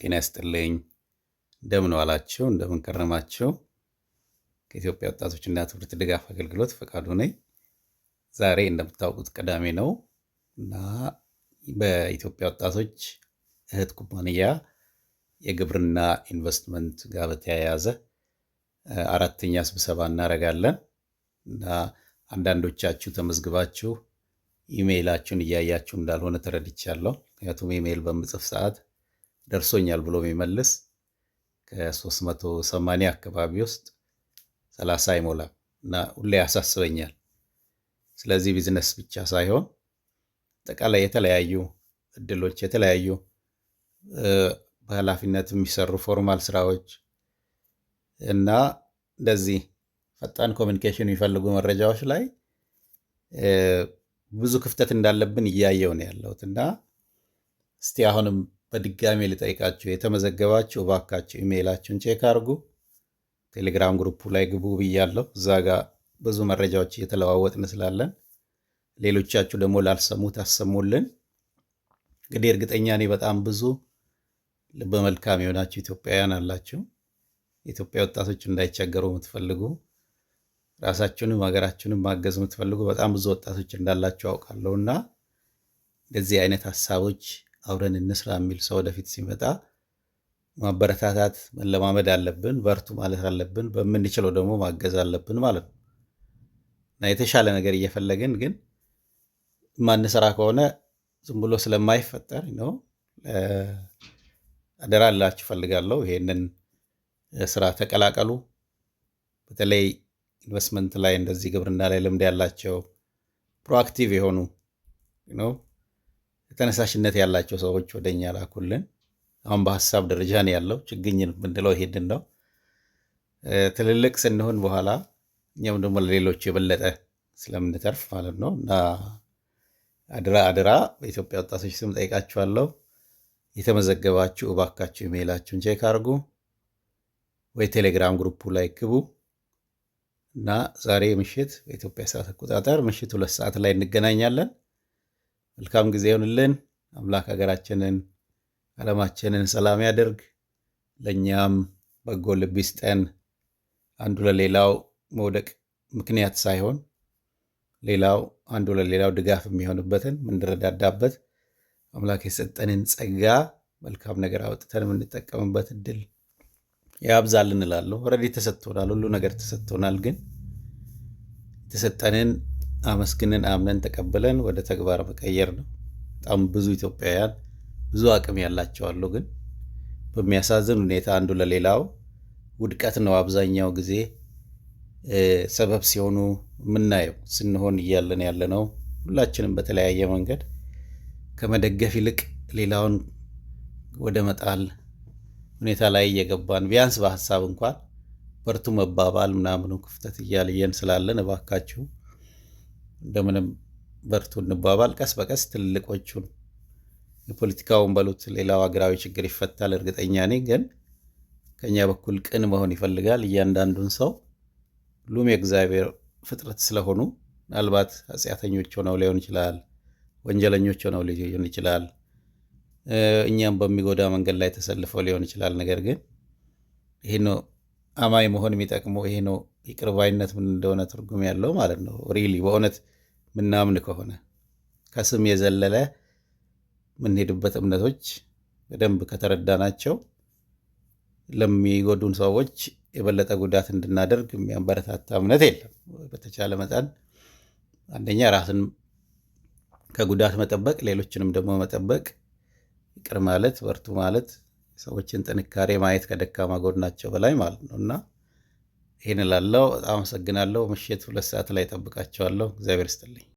ጤና ይስጥልኝ። እንደምን ዋላችሁ? እንደምን ከረማችሁ? ከኢትዮጵያ ወጣቶችና ትምህርት ድጋፍ አገልግሎት ፈቃዱ ነኝ። ዛሬ እንደምታውቁት ቅዳሜ ነው እና በኢትዮጵያ ወጣቶች እህት ኩባንያ የግብርና ኢንቨስትመንት ጋር በተያያዘ አራተኛ ስብሰባ እናደርጋለን እና አንዳንዶቻችሁ ተመዝግባችሁ ኢሜይላችሁን እያያችሁ እንዳልሆነ ተረድቻለሁ። ምክንያቱም ኢሜይል በምጽፍ ሰዓት ደርሶኛል ብሎ የሚመልስ ከ380 አካባቢ ውስጥ 30 አይሞላም እና ሁሌ ያሳስበኛል። ስለዚህ ቢዝነስ ብቻ ሳይሆን አጠቃላይ የተለያዩ እድሎች፣ የተለያዩ በኃላፊነት የሚሰሩ ፎርማል ስራዎች እና እንደዚህ ፈጣን ኮሚኒኬሽን የሚፈልጉ መረጃዎች ላይ ብዙ ክፍተት እንዳለብን እያየው ነው ያለሁት እና እስቲ አሁንም በድጋሚ ልጠይቃችሁ፣ የተመዘገባችሁ እባካችሁ ኢሜይላችሁን ቼክ አድርጉ። ቴሌግራም ግሩፑ ላይ ግቡ ብያለሁ። እዛ ጋር ብዙ መረጃዎች እየተለዋወጥን ስላለን ሌሎቻችሁ ደግሞ ላልሰሙት አሰሙልን። እንግዲህ እርግጠኛ ነኝ በጣም ብዙ ልበ መልካም የሆናችሁ ኢትዮጵያውያን አላችሁ። የኢትዮጵያ ወጣቶች እንዳይቸገሩ የምትፈልጉ፣ ራሳችሁንም ሀገራችሁንም ማገዝ የምትፈልጉ በጣም ብዙ ወጣቶች እንዳላችሁ አውቃለሁ እና እንደዚህ አይነት ሀሳቦች አብረን እንስራ የሚል ሰው ወደፊት ሲመጣ ማበረታታት መለማመድ አለብን። በርቱ ማለት አለብን። በምንችለው ደግሞ ማገዝ አለብን ማለት ነው እና የተሻለ ነገር እየፈለግን ግን ማንሰራ ከሆነ ዝም ብሎ ስለማይፈጠር ነው። አደራ ልላችሁ ፈልጋለሁ። ይሄንን ስራ ተቀላቀሉ። በተለይ ኢንቨስትመንት ላይ እንደዚህ ግብርና ላይ ልምድ ያላቸው ፕሮአክቲቭ የሆኑ ነው ተነሳሽነት ያላቸው ሰዎች ወደኛ ላኩልን። አሁን በሀሳብ ደረጃ ነው ያለው። ችግኝ ምንድለው ይሄድን ነው። ትልልቅ ስንሆን በኋላ እኛም ደግሞ ለሌሎች የበለጠ ስለምንተርፍ ማለት ነው እና አድራ በኢትዮጵያ ወጣቶች ስም ጠይቃችኋለሁ። የተመዘገባችሁ እባካችሁ ኢሜይላችሁን ቼክ አድርጉ ወይ ቴሌግራም ግሩፑ ላይ ግቡ እና ዛሬ ምሽት በኢትዮጵያ ሰዓት አቆጣጠር ምሽት 2 ሰዓት ላይ እንገናኛለን። መልካም ጊዜ ይሁንልን። አምላክ ሀገራችንን ዓለማችንን ሰላም ያደርግ። ለእኛም በጎ ልብ ይስጠን። አንዱ ለሌላው መውደቅ ምክንያት ሳይሆን ሌላው አንዱ ለሌላው ድጋፍ የሚሆንበትን ምንረዳዳበት አምላክ የሰጠንን ጸጋ መልካም ነገር አውጥተን የምንጠቀምበት እድል ያብዛልን እላለሁ። ኦልሬዲ ተሰጥቶናል፣ ሁሉ ነገር ተሰጥቶናል። ግን የተሰጠንን አመስግነን አምነን ተቀብለን ወደ ተግባር መቀየር ነው። በጣም ብዙ ኢትዮጵያውያን ብዙ አቅም ያላቸው አሉ። ግን በሚያሳዝን ሁኔታ አንዱ ለሌላው ውድቀት ነው አብዛኛው ጊዜ ሰበብ ሲሆኑ የምናየው። ስንሆን እያለን ያለ ነው። ሁላችንም በተለያየ መንገድ ከመደገፍ ይልቅ ሌላውን ወደ መጣል ሁኔታ ላይ እየገባን ቢያንስ በሀሳብ እንኳን በርቱ መባባል ምናምኑ ክፍተት እያልየን ስላለን እባካችሁ እንደምንም በርቱ እንባባል። ቀስ በቀስ ትልቆቹን የፖለቲካውን በሉት ሌላው ሀገራዊ ችግር ይፈታል እርግጠኛ ነኝ። ግን ከኛ በኩል ቅን መሆን ይፈልጋል እያንዳንዱን ሰው። ሁሉም የእግዚአብሔር ፍጥረት ስለሆኑ ምናልባት ኃጢአተኞች ሆነው ሊሆን ይችላል፣ ወንጀለኞች ሆነው ሊሆን ይችላል፣ እኛም በሚጎዳ መንገድ ላይ ተሰልፈው ሊሆን ይችላል። ነገር ግን ይሄ ነው አማኝ መሆን የሚጠቅመው። ይሄ ነው ይቅር ባይነት ምን እንደሆነ ትርጉም ያለው ማለት ነው። ሪሊ በእውነት ምናምን ከሆነ ከስም የዘለለ የምንሄድበት እምነቶች በደንብ ከተረዳናቸው ለሚጎዱን ሰዎች የበለጠ ጉዳት እንድናደርግ የሚያበረታታ እምነት የለም። በተቻለ መጠን አንደኛ ራስን ከጉዳት መጠበቅ፣ ሌሎችንም ደግሞ መጠበቅ፣ ይቅር ማለት፣ በርቱ ማለት፣ ሰዎችን ጥንካሬ ማየት ከደካማ ጎናቸው በላይ ማለት ነው እና ይህን እላለሁ። በጣም አመሰግናለሁ። ምሽት 2 ሰዓት ላይ ጠብቃቸዋለሁ። እግዚአብሔር ይስጥልኝ።